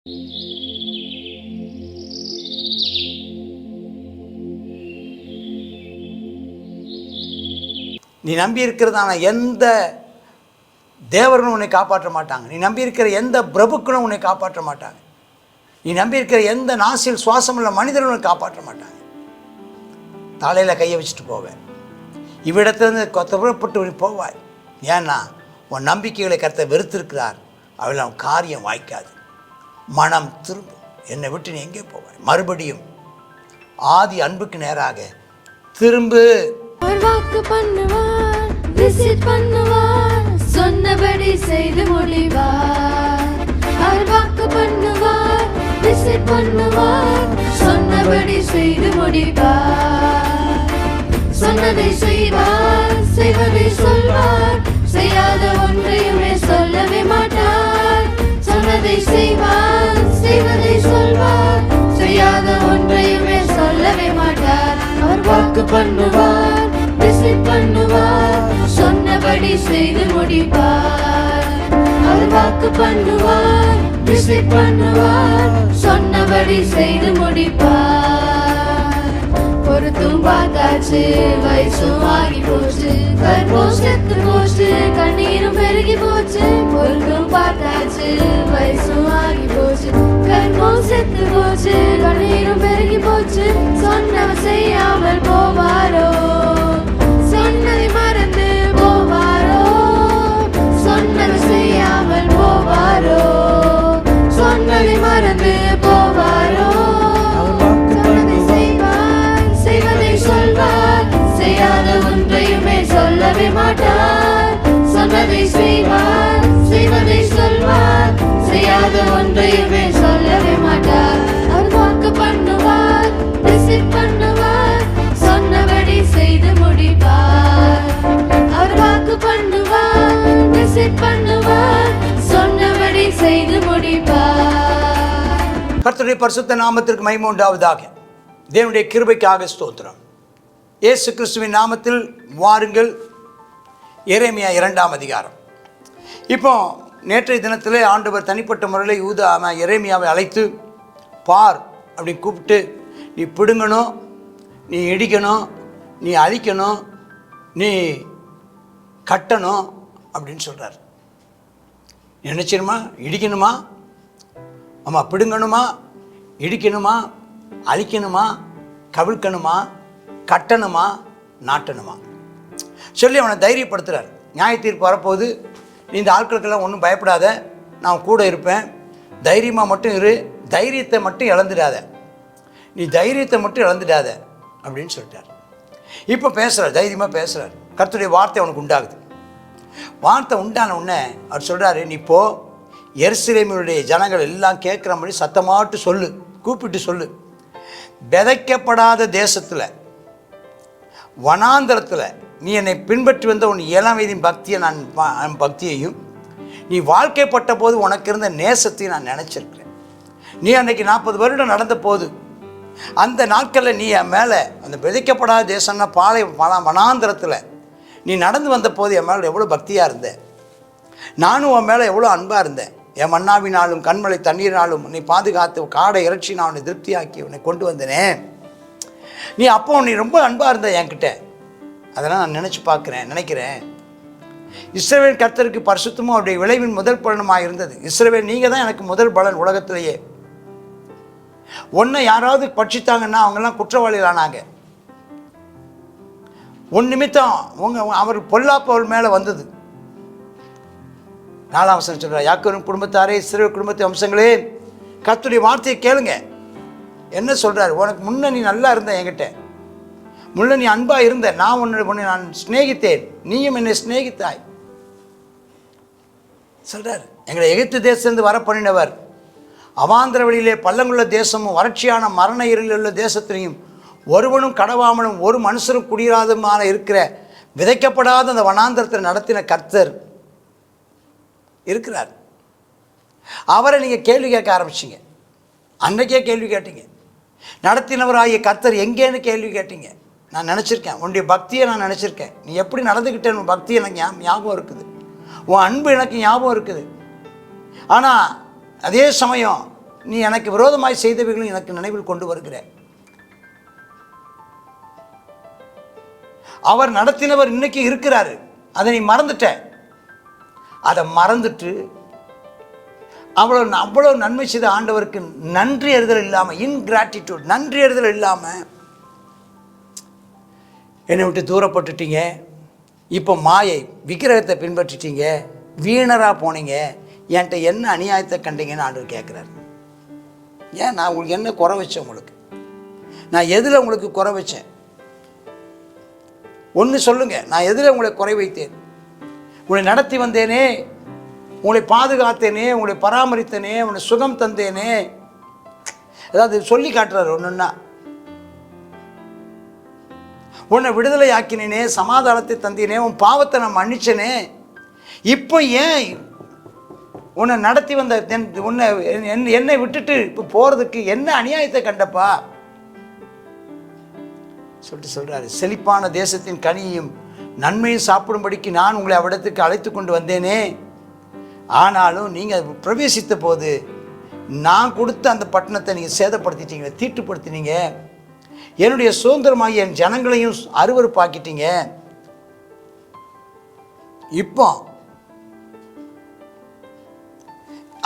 நீ நம்பி இருக்கிறதான எந்த தேவர்களும் உன்னை காப்பாற்ற மாட்டாங்க. நீ நம்பி இருக்கிற எந்த பிரபுக்களும் உன்னை காப்பாற்ற மாட்டாங்க. நீ நம்பி இருக்கிற எந்த நாசில் சுவாசம் உள்ள மனிதர்களும் உன்னை காப்பாற்ற மாட்டாங்க. தலையில் கையை வச்சுட்டு போவேன். இவ்விடத்திலிருந்து கொத்தப்பட்டு போவாய். ஏன்னா உன் நம்பிக்கைகளை கர்த்தர் வெறுத்திருக்கிறார். அவள் அவன் காரியம் வாய்க்காது. மனம் திரும்பும். என்னை விட்டு நீ எங்கே போவாய்? மறுபடியும் ஆதி அன்புக்கு நேராக திரும்பு. வாக்கு பண்ணுவார், விசிட் பண்ணுவார், சொன்னபடி செய்து முடிவார். அவர் வாக்கு பண்ணுவார், விசிட் பண்ணுவார், சொன்னபடி செய்து முடிவார். சொன்னதை செய்வார், செய்வதை சொல்வார், செய்யாத ஒன்றையுமே சொல்லவே மாட்டார். சொன்னதை செய்வார், செய்வதை சொல்வார், செய்யாத ஒன்றையுமே சொல்லவே மாட்டார். அவர் வாக்கு பண்ணுவார், விசிட் பண்ணுவார், சொன்னபடி செய்து முடிப்பார். அவர் வாக்கு பண்ணுவார், விசிட் பண்ணுவார், சொன்னபடி செய்து முடிப்பார். பொறுத்தும் பார்த்தாச்சு, வயசும் ஆகி போச்சு, கர்ப்பம் செத்து போச்சு, கண்ணீரும் பெருகி போச்சு. பொறுத்தும் பார்த்தாச்சு, வயசும் ஆகி போச்சு, கர்ப்பம் செத்து போச்சு, கண்ணீரும் பெருகி போச்சு. சொன்னவர் செய்யாமல் போவாரோ? சொன்னதை மறந்து போவாரோ? சொன்னவர் செய்யாமல் போவாரோ? சொன்னதை மறந்து போவாரோ? சொன்னதை செய்வார், செய்வதை சொல்வார், செய்யாத ஒன்றையுமே சொல்லவே மாட்டார். சொன்னதை செய்வார், செய்வதை சொல்வார், செய்யாத ஒன்றையுமே சொல்லவே மாட்டார். அவர் வாக்கு பண்ணுவார், விசிட் பண்ணுவார், சொன்னபடி செய்து முடிப்பார். அவர் வாக்கு பண்ணுவார், விசிட் பண்ணுவார், சொன்னபடி செய்து முடிப்பார். கர்த்தருடைய பரிசுத்த நாமத்திற்கு மகிமை உண்டாவதாக. தேவனுடைய கிருபைக்காக ஸ்தோத்திரம். இயேசு கிறிஸ்துவின் நாமத்தில் வாருங்கள். எரேமியா 2ஆம் அதிகாரம். இப்போ நேற்றைய தினத்தில் ஆண்டவர் தனிப்பட்ட முறையில் எரேமியாவை அழைத்து பார் அப்படின்னு கூப்பிட்டு, நீ பிடுங்கணும், நீ இடிக்கணும், நீ அழிக்கணும், நீ கட்டணும் அப்படின்னு சொல்கிறார். என்ன செய்யணுமா? இடிக்கணுமா? ஆமாம், பிடுங்கணுமா, இடிக்கணுமா, அழிக்கணுமா, கவிழ்க்கணுமா, கட்டணுமா, நாட்டணுமா சொல்லி அவனை தைரியப்படுத்துகிறார். நியாய தீர்ப்பு வரப்போகுது, நீ இந்த ஆட்களுக்கெல்லாம் ஒன்றும் பயப்படாத, நான் கூட இருப்பேன், தைரியமாக மட்டும் இரு, தைரியத்தை மட்டும் இழந்துடாத, நீ தைரியத்தை மட்டும் இழந்துடாத அப்படின்னு சொல்லிட்டார். இப்போ பேசுகிறார், தைரியமாக பேசுகிறார். கர்த்தருடைய வார்த்தை அவனுக்கு உண்டாகுது. வார்த்தை உண்டான உடனே அவர் சொல்கிறாரு, நீ போ, எருசலேமினுடைய ஜனங்கள் எல்லாம் கேட்குற மாதிரி சத்தமாட்டு சொல்லு, கூப்பிட்டு சொல்லு, விதைக்கப்படாத தேசத்தில், வனாந்தரத்தில் நீ என்னை பின்பற்றி வந்த உன் இளம் வயதின் பக்தியை நான் பக்தியையும், நீ வாழ்க்கைப்பட்ட போது உனக்கு இருந்த நேசத்தையும் நான் நினச்சிருக்கிறேன். நீ அன்றைக்கி 40 வருடம் நடந்த போது, அந்த நாட்களில் நீ என் மேலே, அந்த விதைக்கப்படாத தேசம்னா வனாந்தரத்தில் நீ நடந்து வந்த போது என் மேலே எவ்வளோ பக்தியாக இருந்தேன், நானும் உன் மேலே எவ்வளோ அன்பாக இருந்தேன். என் மன்னாவினாலும் கண்மலை தண்ணீரினாலும் உன்னை பாதுகாத்து காடை இறைச்சி நான் உன்னை திருப்தியாக்கி உன்னை கொண்டு வந்தனே. நீ அப்போ நீ ரொம்ப அன்பாக இருந்த என்கிட்ட. அதெல்லாம் நான் நினைக்கிறேன். இஸ்ரவேல் கர்த்தருக்கு பரிசுத்தமும் அவருடைய விளைவின் முதல் பலனுமாக இருந்தது. இஸ்ரவேல் நீங்கள் தான் எனக்கு முதல் பலன் உலகத்திலேயே. ஒன்றை யாராவது பட்சித்தாங்கன்னா அவங்கெல்லாம் குற்றவாளிகள் ஆனாங்க. ஒன் நிமித்தம் அவர் பொல்லாப்பு அவள் மேலே வந்தது. 4ஆம் வசனம் சொல்கிறார், யாக்கோபின் குடும்பத்தாரே, இஸ்ரவேல் குடும்பத்தின் வம்சங்களே, கர்த்தருடைய வார்த்தையை கேளுங்க. என்ன சொல்கிறார்? உனக்கு முன்ன நீ நல்லா இருந்த, என்கிட்ட முன்ன நீ அன்பாக இருந்த, நான் உன்னை நான் சிநேகித்தேன், நீயும் என்னை சிநேகித்தாய் சொல்கிறார். எங்களை எகிப்து தேசத்திலிருந்து வர பண்ணினவர், அவாந்திர வழியிலே பள்ளங்குள்ள தேசமும் வறட்சியான மரண இருளில் உள்ள தேசத்திலையும் ஒருவனும் கடவாமலும் ஒரு மனுஷரும் குடியிராதமான இருக்கிற விதைக்கப்படாத அந்த வனாந்தரத்தை நடத்தின கர்த்தர் இருக்கிறார். அவரை நீங்கள் கேள்வி கேட்க ஆரம்பிச்சிங்க. அன்றைக்கே கேள்வி கேட்டீங்க. நடத்தினவராகிய கர்த்தர் எங்கேன்னு கேள்வி கேட்டீங்க. நான் நினச்சிருக்கேன், உன்னுடைய பக்தியை நான் நினச்சிருக்கேன். நீ எப்படி நடந்துக்கிட்டேன், உன் பக்தி எனக்கு ஞாபகம் இருக்குது, உன் அன்பு எனக்கு ஞாபகம் இருக்குது. ஆனால் அதே சமயம் நீ எனக்கு விரோதமாய் செய்தவைகளும் எனக்கு நினைவில் கொண்டு வருகிற. அவர் நடத்தினவர் இன்னைக்கு இருக்கிறாரு, அதை நீ மறந்துட்ட. அதை மறந்துட்டு அவ்வளோ நன்மை செய்த ஆண்டவருக்கு நன்றி அறிதல் இல்லாமல், இன்கிராட்டிடியூட், நன்றி அறிதல் இல்லாமல் என்னை விட்டு தூரப்பட்டுட்டீங்க. இப்போ மாயை விக்கிரகத்தை பின்பற்றிட்டீங்க, வீணராக போனீங்க, என்கிட்ட என்ன அநியாயத்தை கண்டீங்கன்னு ஆண்டவர் கேட்குறாரு. ஏன் நான் உங்களுக்கு என்ன குறை வச்சேன்? உங்களுக்கு நான் எதில் உங்களுக்கு குறை வச்சேன்? ஒன்று சொல்லுங்கள், நான் எதில் உங்களை குறை வைத்தேன்? உங்களை நடத்தி வந்தேனே, உங்களை பாதுகாத்தேனே, உங்களை பராமரித்தேனே, உங்களை சுகம் தந்தேனே. அதாவது சொல்லி காட்டுறாரு ஒன்றுன்னா. உன்னை விடுதலை ஆக்கினேனே, சமாதானத்தை தந்தேனே, உன் பாவத்தை நான் மன்னிச்சனே. இப்போ ஏன் உன்னை நடத்தி வந்த உன்னை என்னை விட்டுட்டு இப்போ போகிறதுக்கு என்ன அநியாயத்தை கண்டப்பா சொல்லிட்டு சொல்கிறாரு. செழிப்பான தேசத்தின் கனியையும் நன்மையும் சாப்பிடும்படிக்கு நான் உங்களை அவ்விடத்துக்கு அழைத்து கொண்டு வந்தேனே. ஆனாலும் நீங்கள் பிரவேசித்த போது நான் கொடுத்த அந்த பட்டணத்தை நீங்கள் சேதப்படுத்திட்டீங்க, தீட்டுப்படுத்தினீங்க. என்னுடைய சுதந்திரமாகி என் ஜனங்களையும் அருவருப்பாக்கிட்டீங்க. இப்போ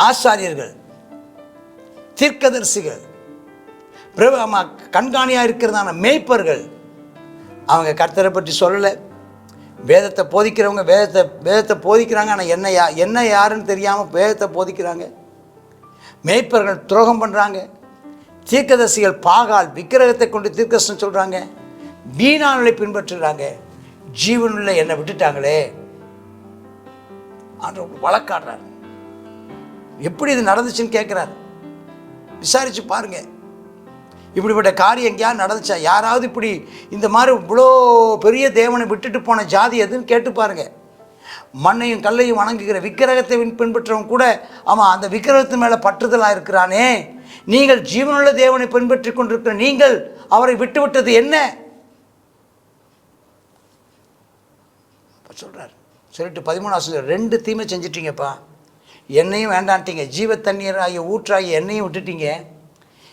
ஆசாரியர்கள், தீர்க்கதரிசிகள், கண்காணியாக இருக்கிறதான மேய்ப்பர்கள், அவங்க கர்த்தரை பற்றி சொல்லலை. வேதத்தை போதிக்கிறவங்க வேதத்தை போதிக்கிறாங்க, ஆனால் என்ன யாருன்னு தெரியாமல் வேதத்தை போதிக்கிறாங்க. மேய்ப்பர்கள் துரோகம் பண்ணுறாங்க. தீர்க்கதரிசிகள் பாகால் விக்கிரகத்தை கொண்டு தீர்க்கதரிசனம் சொல்கிறாங்க, வீணானலை பின்பற்றுறாங்க. ஜீவனுள்ள என்னை விட்டுட்டாங்களே. ஆண்டவர் வழக்காடுறார். எப்படி இது நடந்துச்சுன்னு கேட்குறாரு. விசாரித்து பாருங்க, இப்படிப்பட்ட காரியம் எங்கேயாவது நடந்துச்சா? யாராவது இப்படி இந்த மாதிரி இவ்வளோ பெரிய தேவனை விட்டுட்டு போன ஜாதி எதுன்னு கேட்டு பாருங்க. மண்ணையும் கல்லையும் வணங்குகிற விக்கிரகத்தை பின்பற்றவங்க கூட ஆமாம் அந்த விக்கிரகத்தின் மேலே பற்றுதலாக இருக்கிறானே. நீங்கள் ஜீவனுள்ள தேவனை பின்பற்றி கொண்டிருக்கிற நீங்கள் அவரை விட்டு விட்டது என்ன சொல்கிறார். சொல்லிட்டு 13 2 தீமை செஞ்சிட்டீங்கப்பா. என்னையும் வேண்டான்ட்டீங்க, ஜீவ தண்ணீர் ஆகிய ஊற்றாகி என்னையும் விட்டுட்டீங்க.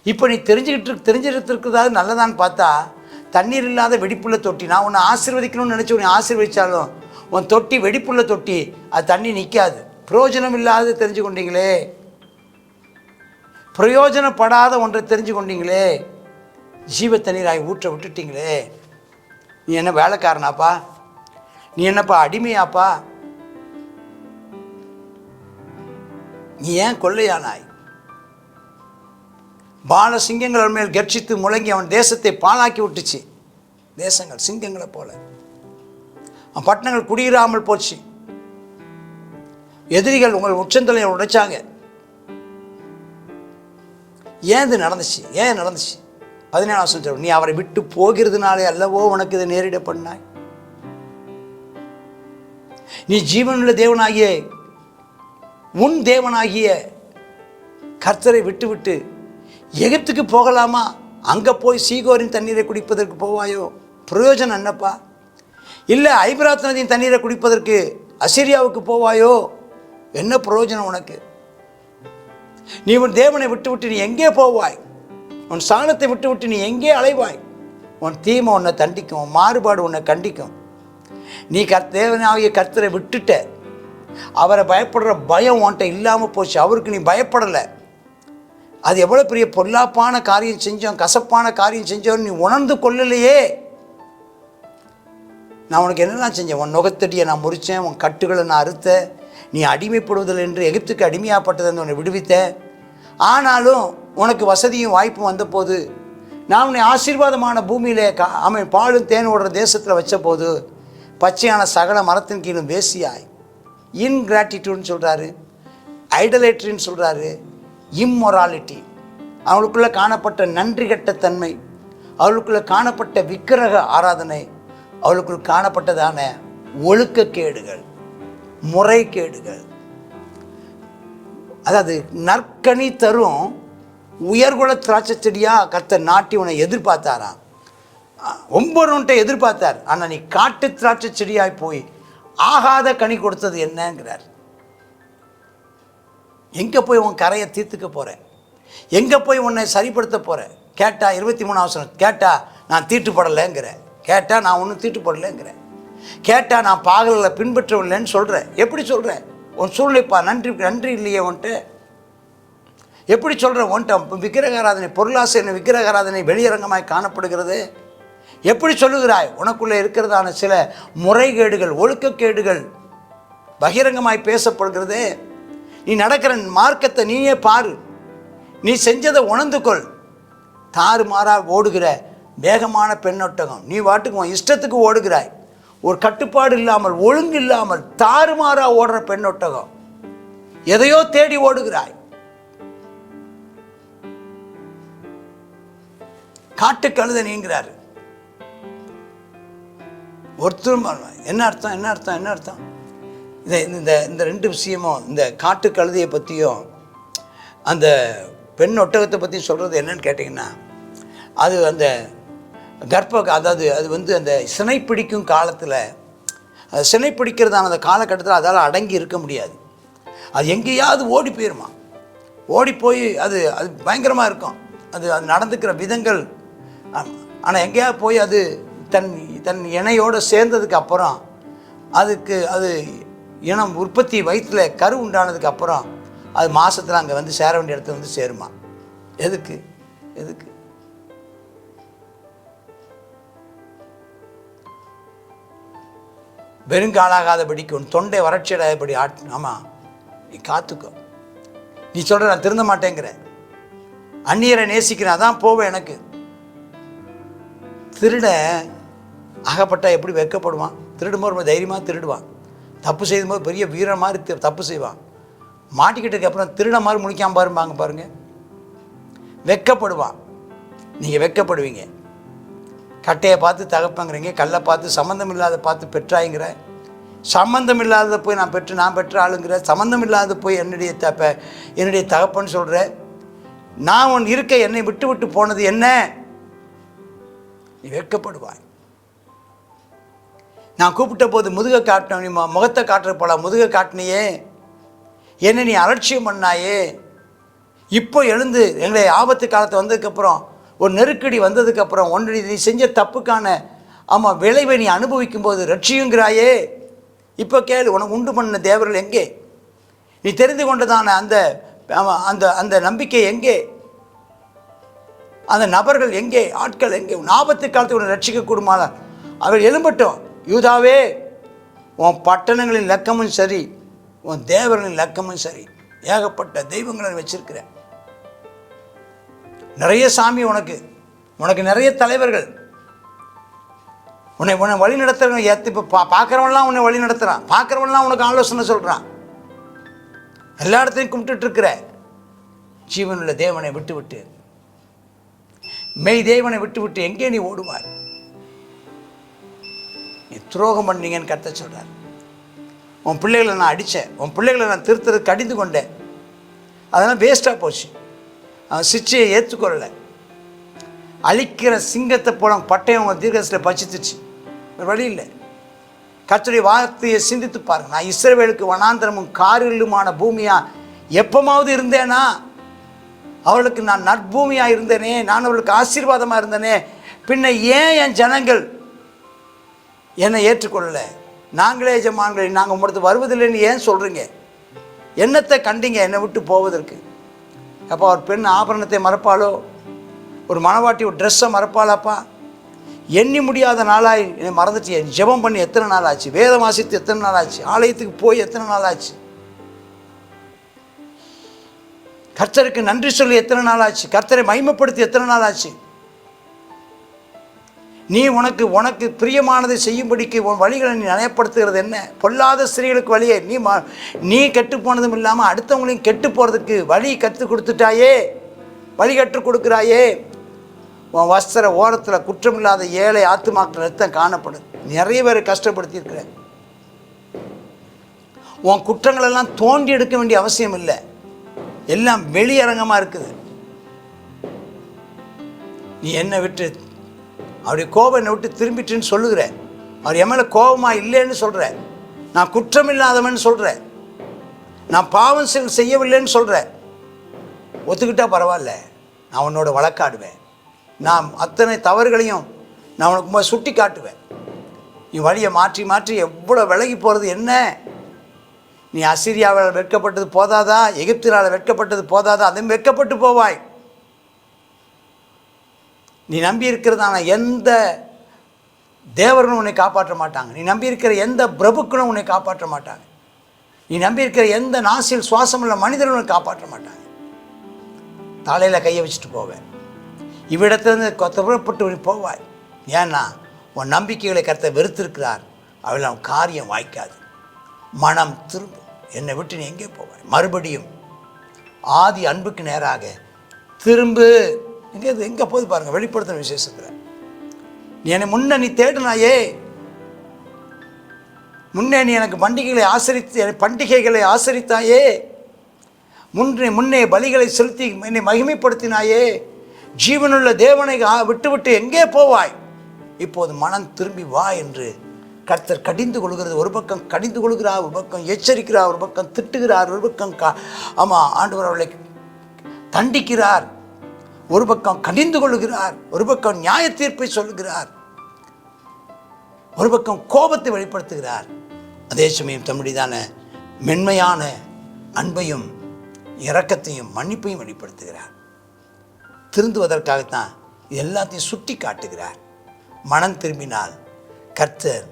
இப்போ நீ தெரிஞ்சிருக்கிறதாவது நல்லதான்னு பார்த்தா தண்ணீர் இல்லாத வெடிப்புள்ள தொட்டி. நான் உன்னை ஆசீர்வதிக்கணும்னு நினச்சி உன்னை ஆசீர்வதித்தாலும் உன் தொட்டி வெடிப்புள்ள தொட்டி, அது தண்ணி நிற்காது. பிரயோஜனம் இல்லாத தெரிஞ்சு கொண்டீங்களே, பிரயோஜனப்படாத ஒன்றை தெரிஞ்சு கொண்டீங்களே, ஜீவ தண்ணீராகி ஊற்ற விட்டுட்டீங்களே. நீ என்ன வேலைக்காரனாப்பா? நீ என்னப்பா அடிமையாப்பா? நீ ஏன் கொள்ளையானாய்? பால சிங்கங்கள் மேல் கர்ஜித்து முழங்கி அவன் தேசத்தை பாழாக்கி விட்டுச்சு. தேசங்கள் சிங்கங்களை போல, அவன் பட்டணங்கள் குடியிராமல் போச்சு. எதிரிகள் உங்கள் உச்சந்தலையை உடைச்சாங்க. ஏன் இது நடந்துச்சு? ஏன் நடந்துச்சு? 17 நீ அவரை விட்டு போகிறதுனாலே அல்லவோ உனக்கு இதை நேரிட பண்ணாய். நீ ஜீவனுள்ள தேவனாகிய உன் தேவனாகிய கர்த்தரை விட்டு விட்டு எகிப்துக்கு போகலாமா? அங்கே போய் சீகோரின் தண்ணீரை குடிப்பதற்கு போவாயோ? பிரயோஜனம் என்னப்பா? இல்லை ஐபிராத் நதியின் தண்ணீரை குடிப்பதற்கு அசிரியாவுக்கு போவாயோ? என்ன பிரயோஜனம் உனக்கு? நீ உன் தேவனை விட்டு விட்டு நீ எங்கே போவாய்? உன் சாணத்தை விட்டு விட்டு நீ எங்கே அலைவாய்? உன் தீமை உன்னை தண்டிக்கும், உன் மாறுபாடு உன்னை கண்டிக்கும். நீ தேவனாகிய கர்த்தரை விட்டுட்ட. அவரை பயப்படுற பயம் உன்கிட்ட இல்லாமல் போச்சு. அவருக்கு நீ பயப்படலை. அது எவ்வளோ பெரிய பொல்லாப்பான காரியம் செஞ்சோம், கசப்பான காரியம் செஞ்சோன்னு நீ உணர்ந்து கொள்ளலையே. நான் உனக்கு என்னெல்லாம் செஞ்சேன்? உன் நுகத்தடியை நான் முறித்தேன், உன் கட்டுகளை நான் அறுத்தேன். நீ அடிமைப்படுவதில் என்று எகிப்துக்கு அடிமையாகப்பட்டதை உன்னை விடுவித்தேன். ஆனாலும் உனக்கு வசதியும் வாய்ப்பும் வந்தபோது நான் உன்னை ஆசீர்வாதமான பூமியிலே பாலும் தேன் ஓடுற தேசத்தில் வச்ச போது பச்சையான சகல மரத்தின் கீழும் வேசியாய். இன்கிராட்டிடியூட்னு சொல்கிறாரு, ஐடலேட்ரின்னு சொல்கிறாரு, இம்மொராலிட்டி. அவளுக்குள்ளே காணப்பட்ட நன்றி கட்டத்தன்மை, அவளுக்குள்ளே காணப்பட்ட விக்கிரக ஆராதனை, அவளுக்குள் காணப்பட்டதான ஒழுக்கக்கேடுகள், முறைகேடுகள். அதாவது நற்கனி தரும் உயர்குல திராட்சை செடியாக கர்த்தர் நாட்டி உன்னை எதிர்பார்த்தாராம். 9 எதிர்பார்த்தார். ஆனால் நீ காட்டு திராட்சை செடியாய் போய் ஆகாத கனி கொடுத்தது என்னங்கிறார். எங்கே போய் உன் கரையை தீர்த்துக்க போகிறேன்? எங்கே போய் உன்னை சரிப்படுத்த போகிறேன்? கேட்டால் 23 வசனம் கேட்டால் நான் தீட்டுப்படலைங்கிறேன். கேட்டால் நான் ஒன்றும் தீட்டுப்படலைங்கிறேன். கேட்டால் நான் பாகல்களை பின்பற்றவில்லைன்னு சொல்கிறேன். எப்படி சொல்கிறேன்? உன் சூழ்நிலைப்பா நன்றி இல்லையே உன்ட்டு. எப்படி சொல்கிறேன்? உன்ட்ட விக்கிரகாராதனை பொருளாசை விக்கிரகாராதனை வெளியரங்கமாய் காணப்படுகிறது. எப்படி சொல்லுகிறாய்? உனக்குள்ளே இருக்கிறதான சில முறைகேடுகள், ஒழுக்கக்கேடுகள் பகிரங்கமாய் பேசப்படுகிறது. நீ நடக்கிற மார்க்கத்தை நீயே பாரு. நீ செஞ்சதை உணர்ந்து கொள். தாறுமாறாக ஓடுகிற வேகமான பெண்ணொட்டகம். நீ வாட்டுக்கு உன் இஷ்டத்துக்கு ஓடுகிறாய். ஒரு கட்டுப்பாடு இல்லாமல், ஒழுங்கு இல்லாமல் தாறுமாறாக ஓடுற பெண்ணொட்டகம். எதையோ தேடி ஓடுகிறாய். காட்டு கழுத நீங்கிறாரு ஒருத்தரும். என்ன அர்த்தம்? என்ன அர்த்தம்? என்ன அர்த்தம்? இந்த ரெண்டு விஷயமும், இந்த காட்டு கழுதையை பற்றியும் அந்த பெண் ஒட்டகத்தை பற்றி சொல்கிறது என்னன்னு கேட்டிங்கன்னா, அது அந்த அதாவது அது அந்த சினை பிடிக்கும் காலத்தில், அது சினை பிடிக்கிறதான அந்த காலகட்டத்தில் அதால் அடங்கி இருக்க முடியாது. அது எங்கேயாவது ஓடி போயிருமா. ஓடி போய் அது பயங்கரமாக இருக்கும். அது நடந்துக்கிற விதங்கள். ஆனால் எங்கேயாவது போய் அது தன் இணையோடு சேர்ந்ததுக்கு அப்புறம், அது இனம் உற்பத்தி வயிற்றில் கரு உண்டானதுக்கு அப்புறம் அது மாதத்தில் அங்கே வந்து சேர வேண்டிய இடத்துல வந்து சேருமா. எதுக்கு? வெறுங்காலாகாதபடிக்கு உன் தொண்டை வறட்சியடையாதபடி ஆமாம், நீ காத்துக்கோ. நீ சொல்கிற நான் திருந்த மாட்டேங்கிற, அந்நியரை நேசிக்கிறேன், அதான் போவேன். எனக்கு திருட அகப்பட்டால் எப்படி வெட்கப்படுவான்? திருடும்போது ரொம்ப தைரியமாக திருடுவான். தப்பு செய்யும்போது பெரிய வீரன் மாதிரி தப்பு செய்வான். மாட்டிக்கிட்டதுக்கு அப்புறம் திருட மாதிரி முழிக்காம பாருங்க, வெட்கப்படுவான். நீங்கள் வெட்கப்படுவீங்க. கட்டையை பார்த்து தகப்பங்கிறீங்க, கல்லை பார்த்து சம்மந்தம் இல்லாத பார்த்து பெற்றாய்ங்கிற, சம்மந்தம் இல்லாத போய் நான் பெற்ற ஆளுங்கிற, சம்மந்தம் இல்லாத போய் என்னுடைய தகப்பன்னு சொல்கிற. நான் உன் இருக்க என்னை விட்டு போனது என்ன? நீ வெட்கப்படுவாய். நான் கூப்பிட்ட போது முதுகை காட்டின, நீ முகத்தை காட்டுற போல முதுகை காட்டினியே, என்ன நீ அலட்சியம் பண்ணாயே. இப்போ எழுந்து எங்களை ஆபத்து காலத்தை வந்ததுக்கப்புறம், ஒரு நெருக்கடி வந்ததுக்கப்புறம், நீ செஞ்ச தப்புக்கான விளைவை நீ அனுபவிக்கும் போது ரட்சியுங்கிறாயே. இப்போ கேளு, உனக்கு உண்டு பண்ண தேவர்கள் எங்கே? நீ தெரிந்து கொண்டதான அந்த நம்பிக்கை எங்கே? அந்த நபர்கள் எங்கே? ஆட்கள் எங்கே? ஆபத்து காலத்தை உன்னை ரட்சிக்கக்கூடுமானா அவர் எழும்பட்டும். யூதாவே, உன் பட்டணங்களின் லக்கமும் சரி, உன் தேவர்களின் லக்கமும் சரி. ஏகப்பட்ட தெய்வங்களை வச்சிருக்கிற, நிறைய சாமி, உனக்கு நிறைய தலைவர்கள், உன்னை வழி நடத்துறவங்க. இப்போ பார்க்குறவன்லாம் உன்னை வழி நடத்துகிறான், பார்க்குறவன்லாம் உனக்கு ஆலோசனை சொல்கிறான். எல்லா இடத்தையும் கும்பிட்டு இருக்கிற ஜீவனுள்ள தேவனை விட்டு மெய் தேவனை விட்டு எங்கே நீ ஓடுவாய்? நீ துரோகம் பண்ணீங்கன்னு கர்த்தர் சொல்கிறார். உன் பிள்ளைகளை நான் அடித்தேன், உன் பிள்ளைகளை நான் திருத்தறது கடிந்து கொண்டேன், அதெல்லாம் வேஸ்ட்டாக போச்சு. அவன் சிச்சையை ஏற்றுக்கொள்ளலை. அழிக்கிற சிங்கத்தை போல பட்டையும் அவங்க தீர்க்கதரிசியில் பச்சித்துச்சு. ஒரு வழி இல்லை. கர்த்தருடைய வார்த்தையை சிந்தித்து பாருங்க. நான் இஸ்ரவேலுக்கு வனாந்தரமும் காரிலுமான பூமியா எப்பமாவது இருந்தேனா? அவளுக்கு நான் நற்பூமியாக இருந்தேனே, நான் அவளுக்கு ஆசீர்வாதமாக இருந்தேனே. பின்ன ஏன் என் ஜனங்கள் என்னை ஏற்றுக்கொள்ளலை? நாங்களே எஜமான்களை, நாங்கள் உங்களுடைய வருவதில்லைன்னு ஏன் சொல்கிறீங்க? என்னத்தை கண்டிங்க என்னை விட்டு போவதற்கு? அப்போ ஒரு பெண் ஆபரணத்தை மறப்பாளோ? ஒரு மணவாட்டி ஒரு ட்ரெஸ்ஸை மறப்பாளாப்பா? எண்ணி முடியாத நாளாய் என்னை மறந்துட்டு. ஜெபம் பண்ணி எத்தனை நாள் ஆச்சு? வேதம் வாசித்து எத்தனை நாள் ஆச்சு? ஆலயத்துக்கு போய் எத்தனை நாள் ஆச்சு? கர்த்தருக்கு நன்றி சொல்லி எத்தனை நாள் ஆச்சு? கர்த்தரை மகிமைப்படுத்தி எத்தனை நாள் ஆச்சு? நீ உனக்கு பிரியமானதை செய்யும்படிக்கு உன் வழிகளை நீ நயப்படுத்துகிறது என்ன? பொல்லாத ஸ்திரீகளுக்கு வழியை நீ கெட்டு போனதும் இல்லாமல் அடுத்தவங்களையும் கெட்டு போகிறதுக்கு வழி கற்றுக் கொடுத்துட்டாயே, வழி கற்றுக் கொடுக்குறாயே. உன் வஸ்திர ஓரத்தில் குற்றமில்லாத ஏழை ஆத்துமாக்கள் ரத்தம் காணப்படுது. நிறைய பேர் கஷ்டப்படுத்தியிருக்கிற. உன் குற்றங்களெல்லாம் தோண்டி எடுக்க வேண்டிய அவசியம் இல்லை, எல்லாம் வெளியரங்கமாக இருக்குது. நீ என்னை விட்டு, அவருடைய கோபம் என்னை விட்டு திரும்பிட்டுன்னு சொல்லுகிற. அவர் என் மேலே கோபமாக இல்லைன்னு சொல்கிற. நான் குற்றம் இல்லாதவன் சொல்கிறேன். நான் பாவம் செய்யவில்லைன்னு சொல்கிறேன். ஒத்துக்கிட்டா பரவாயில்ல, நான் உன்னோட வழக்காடுவேன். நான் அத்தனை தவறுகளையும் நான் உனக்கு சுட்டி காட்டுவேன். நீ வழியை மாற்றி மாற்றி எவ்வளோ விலகி போகிறது என்ன? நீ அசிரியாவில் வெட்கப்பட்டது போதாதா? எகிப்தினால் வெட்கப்பட்டது போதாதா? அதுவும் வெட்கப்பட்டு போவாய். நீ நம்பி இருக்கிறதான எந்த தேவர்களும் உன்னை காப்பாற்ற மாட்டாங்க. நீ நம்பி இருக்கிற எந்த பிரபுக்களும் உன்னை காப்பாற்ற மாட்டாங்க. நீ நம்பி இருக்கிற எந்த நாசில் சுவாசம் உள்ள மனிதர்களும் உன்னை காப்பாற்ற மாட்டாங்க. தலையில் கையை வச்சுட்டு போவேன். இவ்விடத்திலிருந்து கொத்தப்பட்டு போவாய். ஏன்னா உன் நம்பிக்கைகளை கர்த்தர் வெறுத்திருக்கிறார். அவள் அவன் காரியம் வாய்க்காது. மனம் திரும்பும். என்னை விட்டு நீ எங்கே போவாய்? மறுபடியும் ஆதி அன்புக்கு நேராக திரும்பு. எங்கே போது பாருங்கள், வெளிப்படுத்தின விசேஷத்தில். நீ என்னை முன்ன நீ தேடினாயே, முன்னே நீ எனக்கு பண்டிகைகளை ஆசரித்தாயே, முன்னே பலிகளை செலுத்தி என்னை மகிமைப்படுத்தினாயே, ஜீவனுள்ள தேவனை விட்டு எங்கே போவாய்? இப்போது மனம் திரும்பி வா என்று கர்த்தர் கடிந்து கொள்கிறது. ஒரு பக்கம் கடிந்து கொள்கிறார், ஒரு பக்கம் எச்சரிக்கிறார், ஒரு பக்கம் திட்டுகிறார், ஒரு பக்கம் ஆண்டவர் அவர்களை தண்டிக்கிறார், ஒரு பக்கம் கடிந்து கொள்கிறார், ஒரு பக்கம் நியாய தீர்ப்பை சொல்லுகிறார், ஒரு பக்கம் கோபத்தை வெளிப்படுத்துகிறார். அதே சமயம் தம்முடையதான மென்மையான அன்பையும் இரக்கத்தையும் மன்னிப்பையும் வெளிப்படுத்துகிறார். திருந்துவதற்காகத்தான் எல்லாத்தையும் சுட்டி காட்டுகிறார். மனம் திரும்பினால் கர்த்தர்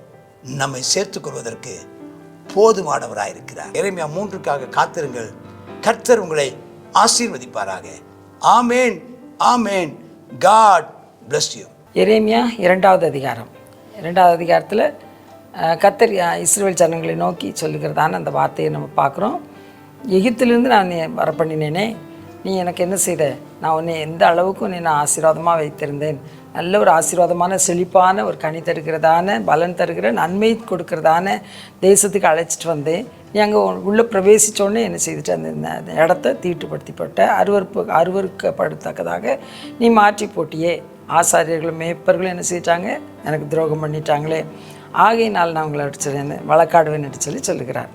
நம்மை சேர்த்துக் கொள்வதற்கு போதுமானவராயிருக்கிறார். எரேமியா 3க்காக காத்திருங்கள். கர்த்தர் உங்களை ஆசீர்வதிப்பாராக. ஆமேன், ஆமேன். God bless you. எரேமியா 2வது அதிகாரம். 2வது அதிகாரத்தில் கர்த்தர் இஸ்ரவேல் ஜனங்களை நோக்கி சொல்லுகிறதான அந்த வார்த்தையை நம்ம பார்க்குறோம். எகிப்திலிருந்து நான் வர பண்ணினேனே, நீ எனக்கு என்ன செய்த? நான் உன்னை எந்த அளவுக்கு உன்னை நான் ஆசீர்வாதமாக வைத்திருந்தேன். நல்ல ஒரு ஆசீர்வாதமான செழிப்பான ஒரு கனி தருகிறதான பலன் தருகிற நன்மை கொடுக்கிறதான தேசத்துக்கு அழைச்சிட்டு வந்தேன். நீ அங்கே உள்ளே பிரவேசித்தோடனே என்ன செய்துட்டு அந்த இடத்த தீட்டுப்படுத்தி போட்ட அருவருக்கப்படுத்தக்கதாக நீ மாற்றி போட்டியே. ஆசாரியர்களும் மேய்ப்பர்களும் என்ன செய்யிட்டாங்க? எனக்கு துரோகம் பண்ணிட்டாங்களே, ஆகையினால் நான் உங்களை அடிச்சிருந்தேன், வழக்காடுவேன்னு சொல்லுகிறார்.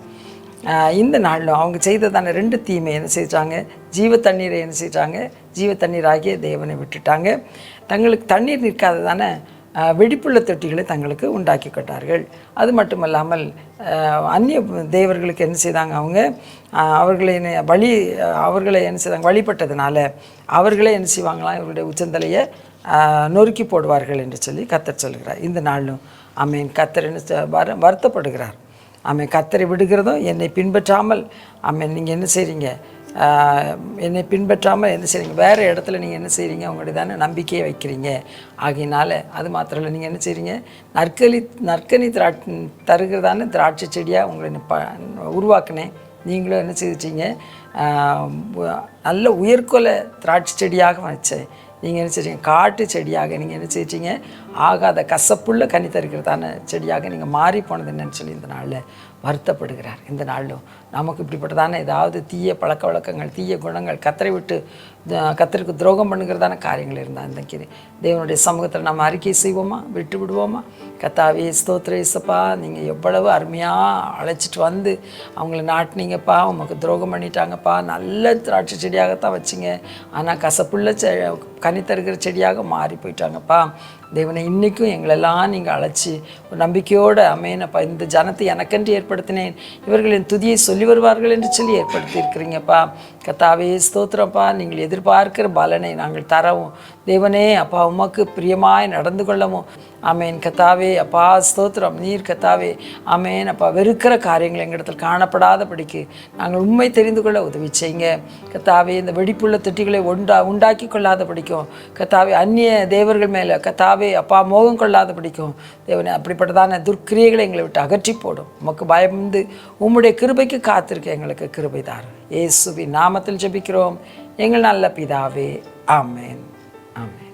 இந்த நாளில் அவங்க செய்ததான 2 தீமை என்ன செய்தாங்க? ஜீவ தண்ணீரை என்ன செய்தாங்க? ஜீவ தண்ணீராகிய தேவனை விட்டுட்டாங்க. தங்களுக்கு தண்ணீர் நிற்காததான வெடிப்புள்ள தொட்டிகளை தங்களுக்கு உண்டாக்கி கொண்டார்கள். அது மட்டுமல்லாமல் அந்நிய தேவர்களுக்கு என்ன செய்தாங்க? அவர்களை என்ன செய்தாங்க? வழிபட்டதுனால அவர்களே என்ன செய்வாங்களாம்? இவர்களுடைய உச்சந்தலையை நொறுக்கி போடுவார்கள் என்று சொல்லி கர்த்தர் சொல்கிறார். இந்த நாளிலும் ஆமென் கர்த்தர் என்ன வருத்தப்படுகிறார். ஆமென் கர்த்தரை விடுகிறதும் என்னை பின்பற்றாமல் ஆமென் நீங்கள் என்ன செய்கிறீங்க? என்னை பின்பற்றாமல் என்ன செய்கிறீங்க? வேறு இடத்துல நீங்கள் என்ன செய்கிறீங்க? உங்களுடைய தானே நம்பிக்கையை வைக்கிறீங்க. ஆகையினால அது மாத்திரம் இல்லை, நீங்கள் என்ன செய்கிறீங்க? நற்கனி தருகிறதான திராட்சை செடியாக உங்களை உருவாக்கினேன். நீங்களும் என்ன செய்திட்டீங்க? நல்ல உயர்கொலை திராட்சை செடியாக வச்சேன். நீங்கள் என்ன செய்றீங்க? காட்டு செடியாக நீங்கள் என்ன செய்யிட்டீங்க? ஆகாத கசப்புள்ள கனி தருகிறதான செடியாக நீங்கள் மாறி போனது என்னன்னு சொல்லி இந்த நாளில் வருத்தப்படுகிறார். இந்த நாளிலும் நமக்கு இப்படிப்பட்டதான ஏதாவது தீய பழக்க வழக்கங்கள், தீய குணங்கள், கத்தருக்கு துரோகம் பண்ணுகிறதான காரியங்கள் இருந்தால் இன்றைக்கி தேவனுடைய சமூகத்தில் நம்ம அறிக்கை செய்வோமா? விட்டு விடுவோமா? கர்த்தாவே ஸ்தோத்திர இயேசப்பா, நீங்கள் எவ்வளவு அருமையாக அழைச்சிட்டு வந்து அவங்கள நாட்டினீங்கப்பா, உமக்கு துரோகம் பண்ணிட்டாங்கப்பா, நல்ல திராட்சை செடியாகத்தான் வச்சிங்க, ஆனால் கசப்புள்ள கனி தருகிற செடியாக மாறி போயிட்டாங்கப்பா. தேவனை இன்றைக்கும் எங்களெல்லாம் நீங்கள் அழைச்சி ஒரு நம்பிக்கையோடு அமேனப்பா, இந்த ஜனத்தை எனக்கென்று ஏற்படுத்தினேன், இவர்களின் துதியை சொல்லி வருவார்கள் என்று சொல்லி ஏற்படுத்தி இருக்கிறீங்கப்பா. கர்த்தாவே ஸ்தோத்திரப்பா, நீங்கள் எதிர்பார்க்கிற பலனை நாங்கள் தரவும் தேவனே அப்பா உமக்கு பிரியமாய் நடந்து கொள்ளவும் ஆமேன். கர்த்தாவே அப்பா ஸ்தோத்திரம். நீர் கர்த்தாவே ஆமேன் அப்பா வெறுக்கிற காரியங்கள் எங்களிடத்தில் காணப்படாதபடிக்கு நாங்கள் உண்மை தெரிந்து கொள்ள உதவி செய்யுங்க கர்த்தாவே. இந்த வெடிப்புள்ள தொட்டிகளை உண்டாக்கி கொள்ளாத படிக்கும் கர்த்தாவே. அந்நிய தேவர்கள் மேலே கர்த்தாவே அப்பா மோகம் கொள்ளாத படிக்கும் தேவனே. அப்படிப்பட்டதான துர்க்கிரியைகளை எங்களை விட்டு அகற்றி போடும். உமக்கு பயந்து உம்முடைய கிருபைக்கு காத்திருக்க எங்களுக்கு கிருபை தாரும். இயேசுவின் நாமத்தில் ஜெபிக்கிறோம் எங்கள் நல்ல பிதாவே. ஆமென். ஆமென்.